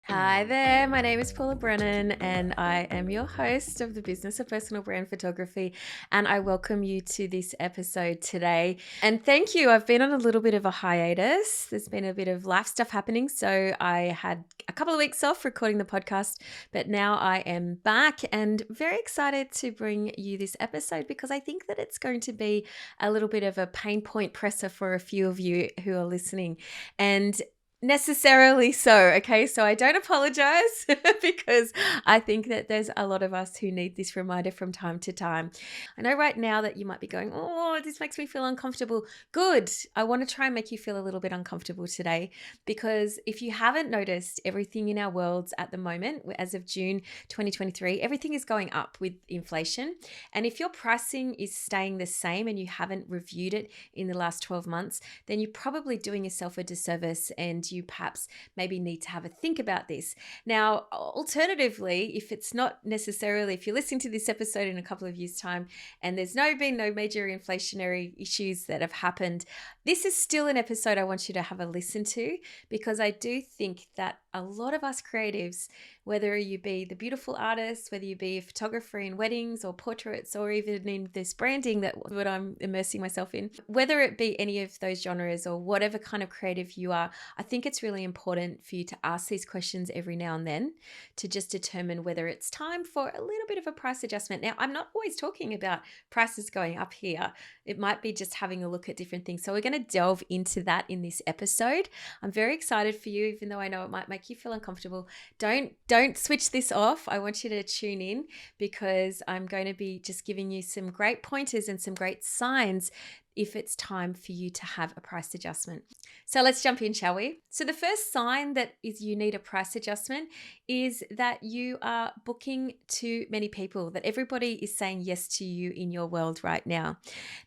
Hi there, my name is Paula Brennan and I am your host of the Business of Personal Brand Photography, and I welcome you to this episode today. And thank you, I've been on a little bit of a hiatus. There's been a bit of life stuff happening, so I had a couple of weeks off recording the podcast, but now I am back and very excited to bring you this episode because I think that it's going to be a little bit of a pain point presser for a few of you who are listening. And necessarily so. Okay. So I don't apologize because I think that there's a lot of us who need this reminder from time to time. I know right now that you might be going, oh, this makes me feel uncomfortable. Good. I want to try and make you feel a little bit uncomfortable today because if you haven't noticed, everything in our worlds at the moment, as of June 2023, everything is going up with inflation. And if your pricing is staying the same and you haven't reviewed it in the last 12 months, then you're probably doing yourself a disservice and you perhaps maybe need to have a think about this. Now, alternatively, if it's not necessarily, if you're listening to this episode in a couple of years' time and there's been no major inflationary issues that have happened, this is still an episode I want you to have a listen to because I do think that a lot of us creatives, whether you be the beautiful artist, whether you be a photographer in weddings or portraits, or even in this branding that what I'm immersing myself in, whether it be any of those genres or whatever kind of creative you are, I think it's really important for you to ask these questions every now and then to just determine whether it's time for a little bit of a price adjustment. Now, I'm not always talking about prices going up here. It might be just having a look at different things. So we're going to delve into that in this episode. I'm very excited for you, even though I know it might make you feel uncomfortable. Don't switch this off. I want you to tune in because I'm going to be just giving you some great pointers and some great signs if it's time for you to have a price adjustment. So let's jump in, shall we? So the first sign that is you need a price adjustment is that you are booking too many people, that everybody is saying yes to you in your world right now.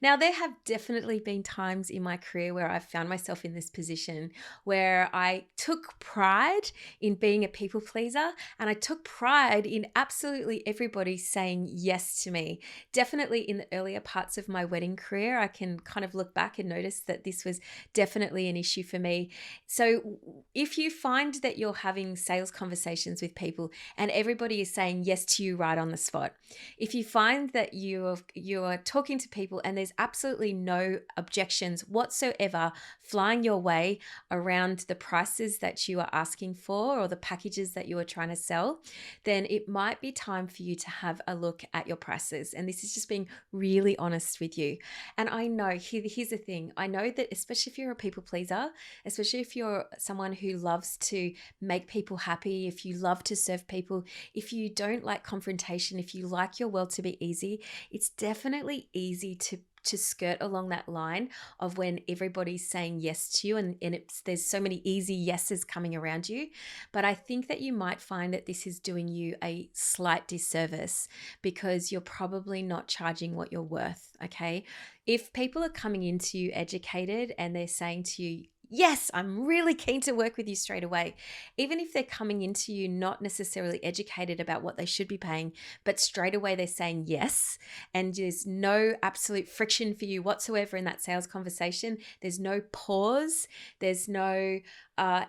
Now, there have definitely been times in my career where I've found myself in this position where I took pride in being a people pleaser and I took pride in absolutely everybody saying yes to me. Definitely in the earlier parts of my wedding career, I can kind of look back and notice that this was definitely an issue for me. So if you find that you're having sales conversations with people and everybody is saying yes to you right on the spot, if you find that you are talking to people and there's absolutely no objections whatsoever flying your way around the prices that you are asking for or the packages that you are trying to sell, then it might be time for you to have a look at your prices. And this is just being really honest with you. And I know, here's the thing, I know that especially if you're a people pleaser, especially if you're someone who loves to make people happy, if you love to serve people, if you don't like confrontation, if you like your world to be easy, it's definitely easy to skirt along that line of when everybody's saying yes to you and there's so many easy yeses coming around you. But I think that you might find that this is doing you a slight disservice because you're probably not charging what you're worth, okay? If people are coming into you educated and they're saying to you, yes, I'm really keen to work with you straight away. Even if they're coming into you not necessarily educated about what they should be paying, but straight away they're saying yes, and there's no absolute friction for you whatsoever in that sales conversation. There's no pause. There's no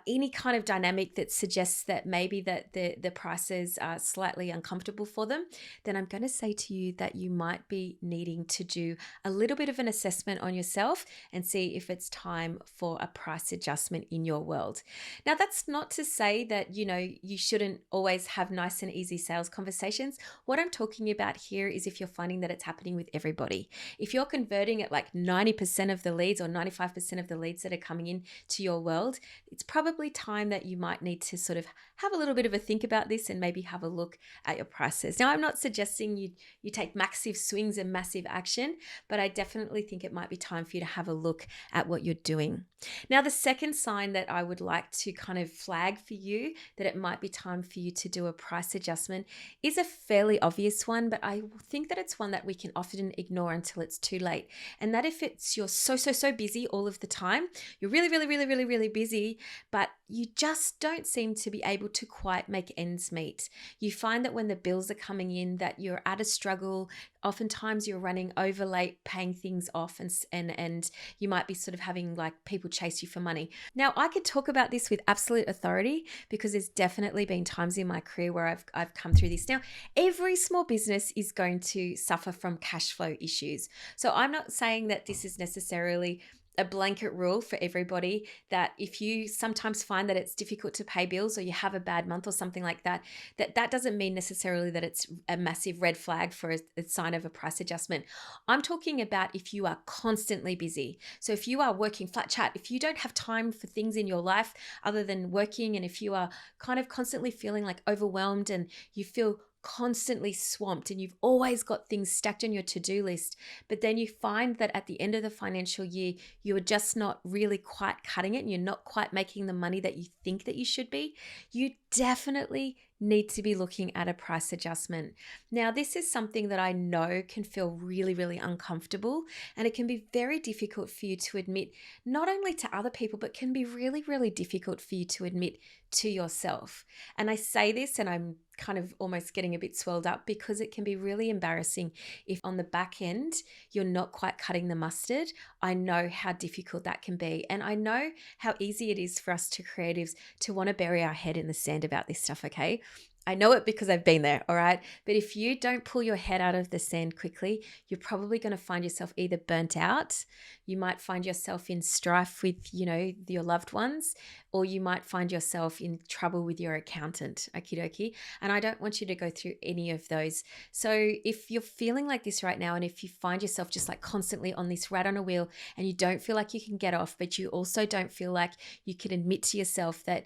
any kind of dynamic that suggests that maybe that the prices are slightly uncomfortable for them, then I'm going to say to you that you might be needing to do a little bit of an assessment on yourself and see if it's time for a price adjustment in your world. Now, that's not to say that, you shouldn't always have nice and easy sales conversations. What I'm talking about here is if you're finding that it's happening with everybody. If you're converting at like 90% of the leads or 95% of the leads that are coming in to your world, it's probably time that you might need to sort of have a little bit of a think about this and maybe have a look at your prices. Now, I'm not suggesting you take massive swings and massive action, but I definitely think it might be time for you to have a look at what you're doing. Now, the second sign that I would like to kind of flag for you that it might be time for you to do a price adjustment is a fairly obvious one, but I think that it's one that we can often ignore until it's too late. And that if you're so busy all of the time, you're really, really, really, really, really busy, but you just don't seem to be able to quite make ends meet. You find that when the bills are coming in that you're at a struggle. Oftentimes you're running over late paying things off, and you might be sort of having like people chase you for money. Now, I could talk about this with absolute authority because there's definitely been times in my career where I've come through this. Now, every small business is going to suffer from cash flow issues. So I'm not saying that this is necessarily a blanket rule for everybody, that if you sometimes find that it's difficult to pay bills or you have a bad month or something like that, that doesn't mean necessarily that it's a massive red flag for a sign of a price adjustment. I'm talking about if you are constantly busy. So if you are working flat chat, if you don't have time for things in your life other than working, and if you are kind of constantly feeling like overwhelmed and you feel constantly swamped and you've always got things stacked on your to-do list, but then you find that at the end of the financial year, you are just not really quite cutting it and you're not quite making the money that you think that you should be, you definitely need to be looking at a price adjustment. Now, this is something that I know can feel really, really uncomfortable, and it can be very difficult for you to admit, not only to other people, but can be really, really difficult for you to admit to yourself. And I say this and I'm kind of almost getting a bit swelled up because it can be really embarrassing if on the back end you're not quite cutting the mustard. I know how difficult that can be, and I know how easy it is for us to creatives to want to bury our head in the sand about this stuff, okay? I know it because I've been there, all right? But if you don't pull your head out of the sand quickly, you're probably going to find yourself either burnt out, you might find yourself in strife with, your loved ones, or you might find yourself in trouble with your accountant, okie dokie. And I don't want you to go through any of those. So if you're feeling like this right now, and if you find yourself just like constantly on this rat on a wheel and you don't feel like you can get off, but you also don't feel like you can admit to yourself that,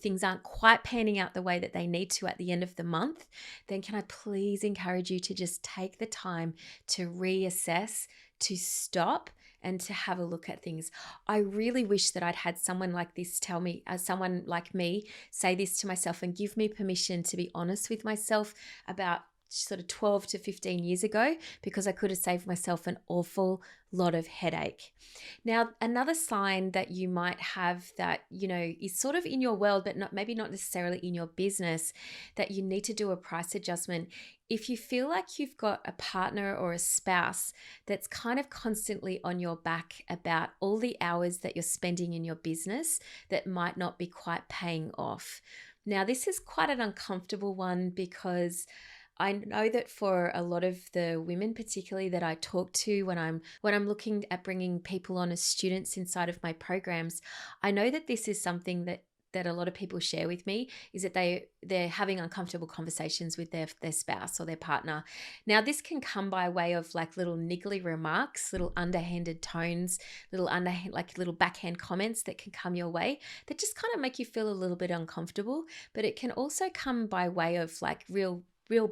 things aren't quite panning out the way that they need to at the end of the month, then can I please encourage you to just take the time to reassess, to stop, and to have a look at things. I really wish that I'd had someone like this tell me, someone like me, say this to myself and give me permission to be honest with myself about sort of 12 to 15 years ago, because I could have saved myself an awful lot of headache. Now, another sign that you might have that, is sort of in your world, but maybe not necessarily in your business, that you need to do a price adjustment. If you feel like you've got a partner or a spouse that's kind of constantly on your back about all the hours that you're spending in your business that might not be quite paying off. Now, this is quite an uncomfortable one because I know that for a lot of the women, particularly that I talk to when I'm looking at bringing people on as students inside of my programs, I know that this is something that a lot of people share with me, is that they're having uncomfortable conversations with their spouse or their partner. Now, this can come by way of like little niggly remarks, little underhanded tones, little backhand comments that can come your way that just kind of make you feel a little bit uncomfortable. But it can also come by way of like real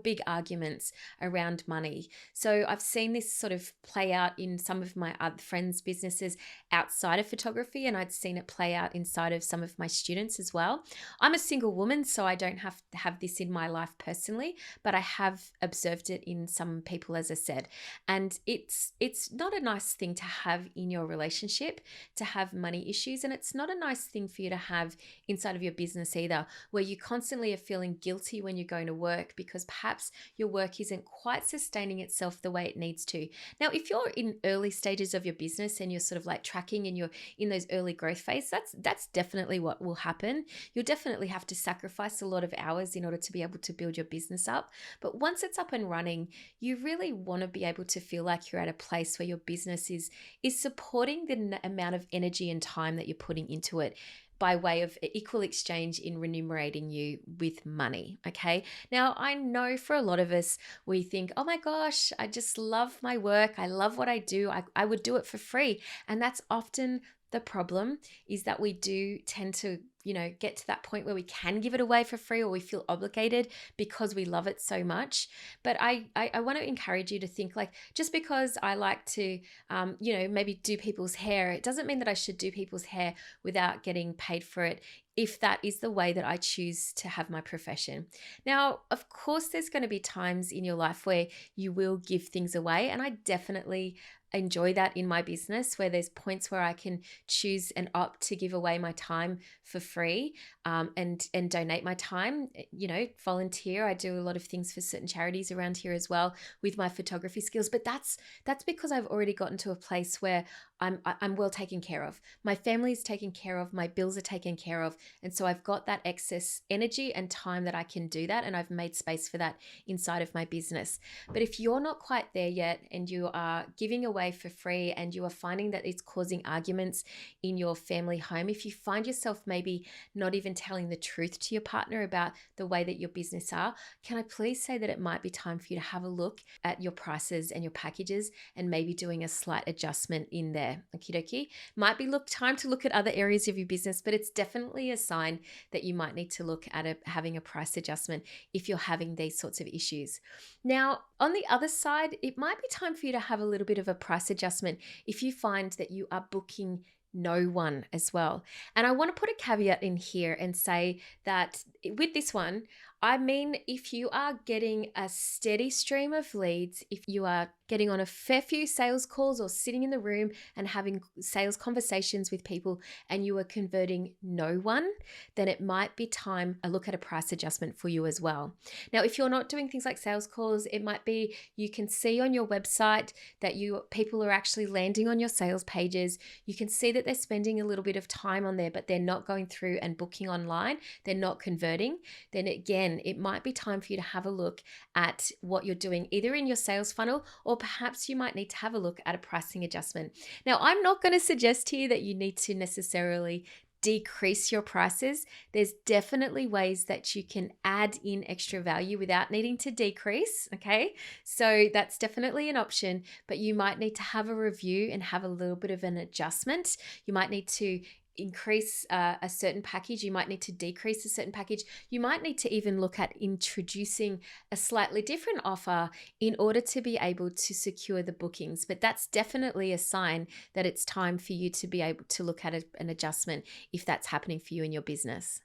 big arguments around money. So I've seen this sort of play out in some of my other friends' businesses outside of photography, and I'd seen it play out inside of some of my students as well. I'm a single woman, so I don't have to have this in my life personally, but I have observed it in some people, as I said. And it's not a nice thing to have in your relationship, to have money issues, and it's not a nice thing for you to have inside of your business either, where you constantly are feeling guilty when you're going to work because perhaps your work isn't quite sustaining itself the way it needs to. Now, if you're in early stages of your business and you're sort of like tracking and you're in those early growth phase, that's definitely what will happen. You'll definitely have to sacrifice a lot of hours in order to be able to build your business up. But once it's up and running, you really want to be able to feel like you're at a place where your business is supporting the amount of energy and time that you're putting into it, by way of equal exchange in remunerating you with money, okay? Now, I know for a lot of us, we think, oh my gosh, I just love my work. I love what I do. I would do it for free. And that's often the problem, is that we do tend to, get to that point where we can give it away for free, or we feel obligated because we love it so much. But I want to encourage you to think like, just because I like to, maybe do people's hair, it doesn't mean that I should do people's hair without getting paid for it. if that is the way that I choose to have my profession. Now, of course, there's going to be times in your life where you will give things away, and I definitely enjoy that in my business, where there's points where I can choose and opt to give away my time for free, and donate my time, volunteer. I do a lot of things for certain charities around here as well with my photography skills, but that's because I've already gotten to a place where I'm well taken care of. My family is taken care of, my bills are taken care of, and so I've got that excess energy and time that I can do that, and I've made space for that inside of my business. But if you're not quite there yet and you are giving away for free and you are finding that it's causing arguments in your family home, if you find yourself maybe not even telling the truth to your partner about the way that your business are, can I please say that it might be time for you to have a look at your prices and your packages and maybe doing a slight adjustment in there. Okie dokie. Might be time to look at other areas of your business, but it's definitely a sign that you might need to look at having a price adjustment if you're having these sorts of issues. Now, on the other side, it might be time for you to have a little bit of a price adjustment if you find that you are booking no one as well. And I want to put a caveat in here and say that with this one, I mean, if you are getting a steady stream of leads, if you are getting on a fair few sales calls or sitting in the room and having sales conversations with people and you are converting no one, then it might be time to look at a price adjustment for you as well. Now, if you're not doing things like sales calls, it might be you can see on your website that people are actually landing on your sales pages. You can see that they're spending a little bit of time on there, but they're not going through and booking online. They're not converting. Then again, it might be time for you to have a look at what you're doing either in your sales funnel, or perhaps you might need to have a look at a pricing adjustment. Now, I'm not going to suggest here that you need to necessarily decrease your prices. There's definitely ways that you can add in extra value without needing to decrease. Okay. So that's definitely an option, but you might need to have a review and have a little bit of an adjustment. You might need to increase a certain package. You might need to decrease a certain package. You might need to even look at introducing a slightly different offer in order to be able to secure the bookings. But that's definitely a sign that it's time for you to be able to look at an adjustment if that's happening for you in your business.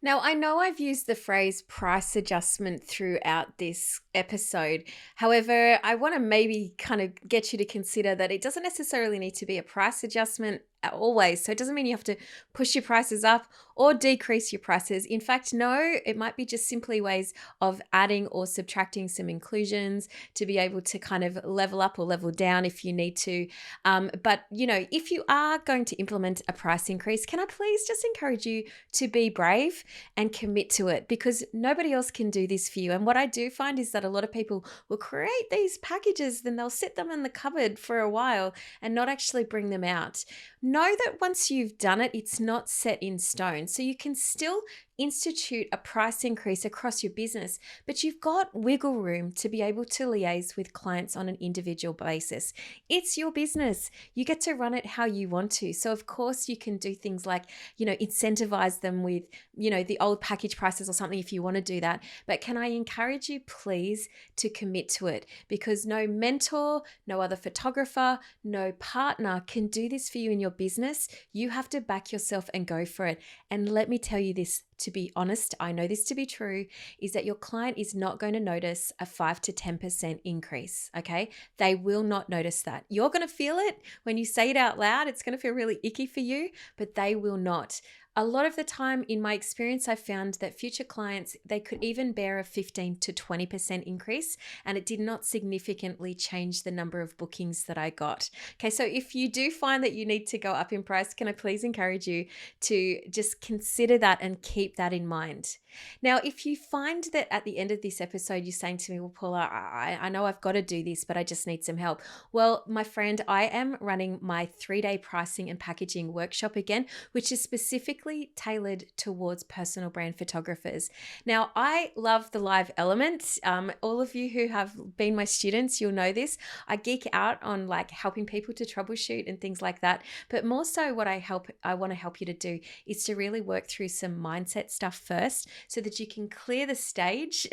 Now, I know I've used the phrase price adjustment throughout this episode. However, I want to maybe kind of get you to consider that it doesn't necessarily need to be a price adjustment always. So it doesn't mean you have to push your prices up or decrease your prices. In fact, no, it might be just simply ways of adding or subtracting some inclusions to be able to kind of level up or level down if you need to. But, if you are going to implement a price increase, can I please just encourage you to be brave and commit to it, because nobody else can do this for you. And what I do find is that a lot of people will create these packages, then they'll sit them in the cupboard for a while and not actually bring them out. Know that once you've done it, it's not set in stone. So you can still institute a price increase across your business, but you've got wiggle room to be able to liaise with clients on an individual basis. It's your business. You get to run it how you want to. So of course you can do things like, incentivize them with, the old package prices or something if you want to do that. But can I encourage you, please, to commit to it, because no mentor, no other photographer, no partner can do this for you in your business. You have to back yourself and go for it. And let me tell you this, to be honest, I know this to be true, is that your client is not going to notice a 5 to 10% increase, okay? They will not notice that. You're going to feel it when you say it out loud. It's going to feel really icky for you, but they will not. A lot of the time, in my experience, I've found that future clients, they could even bear a 15 to 20% increase, and it did not significantly change the number of bookings that I got. Okay, so if you do find that you need to go up in price, can I please encourage you to just consider that and keep that in mind. Now, if you find that at the end of this episode, you're saying to me, well, Paula, I know I've got to do this, but I just need some help. Well, my friend, I am running my 3-day pricing and packaging workshop again, which is specifically tailored towards personal brand photographers. Now, I love the live element. All of you who have been my students, you'll know this. I geek out on like helping people to troubleshoot and things like that. But more so what I want to help you to do is to really work through some mindset stuff first, so that you can clear the stage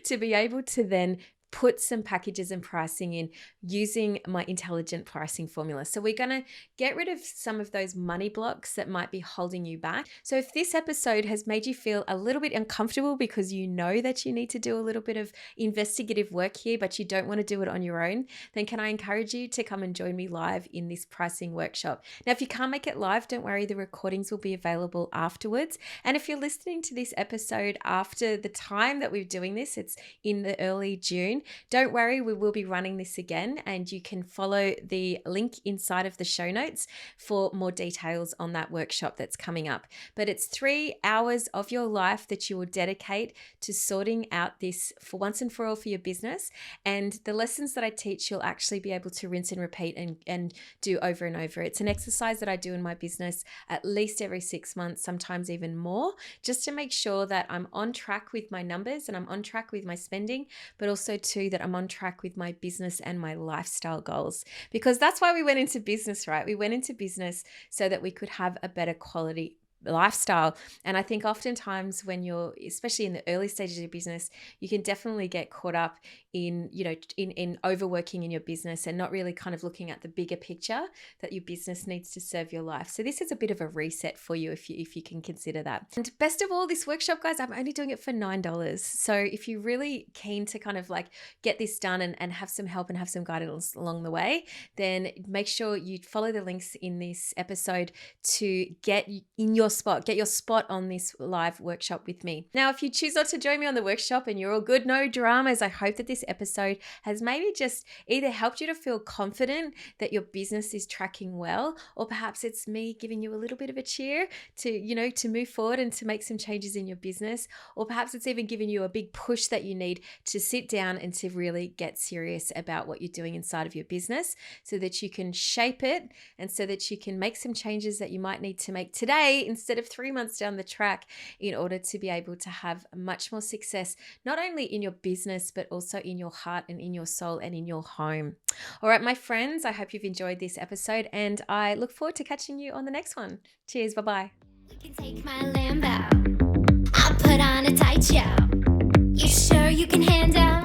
to be able to then put some packages and pricing in using my intelligent pricing formula. So we're going to get rid of some of those money blocks that might be holding you back. So if this episode has made you feel a little bit uncomfortable because you know that you need to do a little bit of investigative work here, but you don't want to do it on your own, then can I encourage you to come and join me live in this pricing workshop. Now, if you can't make it live, don't worry, the recordings will be available afterwards. And if you're listening to this episode after the time that we're doing this, it's in the early June, don't worry, we will be running this again, and you can follow the link inside of the show notes for more details on that workshop that's coming up. But it's 3 hours of your life that you will dedicate to sorting out this for once and for all for your business. And the lessons that I teach, you'll actually be able to rinse and repeat and do over and over. It's an exercise that I do in my business at least every 6 months, sometimes even more, just to make sure that I'm on track with my numbers and I'm on track with my spending, but also too that I'm on track with my business and my lifestyle goals. Because that's why we went into business, right? We went into business so that we could have a better quality lifestyle. And I think oftentimes when you're, especially in the early stages of your business, you can definitely get caught up in, in overworking in your business and not really kind of looking at the bigger picture that your business needs to serve your life. So this is a bit of a reset for you if you can consider that. And best of all, this workshop, guys, I'm only doing it for $9. So if you're really keen to kind of like get this done and have some help and have some guidance along the way, then make sure you follow the links in this episode to get your spot on this live workshop with me. Now, if you choose not to join me on the workshop and you're all good, no dramas, I hope that this episode has maybe just either helped you to feel confident that your business is tracking well, or perhaps it's me giving you a little bit of a cheer to move forward and to make some changes in your business, or perhaps it's even giving you a big push that you need to sit down and to really get serious about what you're doing inside of your business so that you can shape it and so that you can make some changes that you might need to make today instead of 3 months down the track in order to be able to have much more success, not only in your business, but also in your heart and in your soul and in your home. All right, my friends, I hope you've enjoyed this episode and I look forward to catching you on the next one. Cheers. Bye-bye. You can take my Lambo. I'll put on a tight show. You sure you can handle